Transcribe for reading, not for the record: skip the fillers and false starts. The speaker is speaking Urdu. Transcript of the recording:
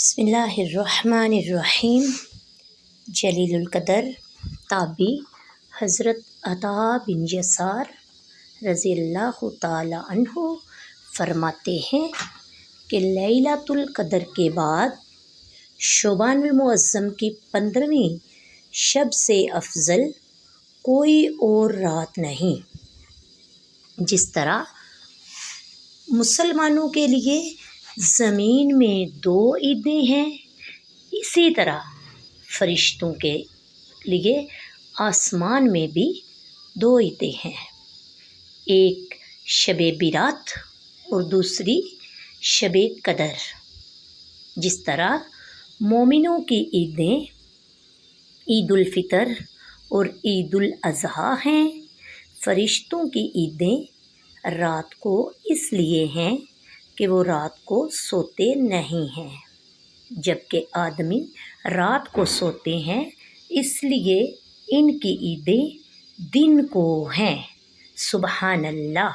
بسم اللہ الرحمن الرحیم۔ جلیل القدر تابعی حضرت عطا بن یسار رضی اللہ تعالی عنہ فرماتے ہیں کہ لیلۃ القدر کے بعد شعبان المعظم کی 15ویں شب سے افضل کوئی اور رات نہیں۔ جس طرح مسلمانوں کے لیے زمین میں 2 عیدیں ہیں، اسی طرح فرشتوں کے لیے آسمان میں بھی 2 عیدیں ہیں، ایک شب برات اور دوسری شب قدر۔ جس طرح مومنوں کی عیدیں عید الفطر اور عید الاضحیٰ ہیں، فرشتوں کی عیدیں رات کو اس لیے ہیں کہ وہ رات کو سوتے نہیں ہیں، جبکہ آدمی رات کو سوتے ہیں، اس لیے ان کی عیدیں دن کو ہیں۔ سبحان اللہ۔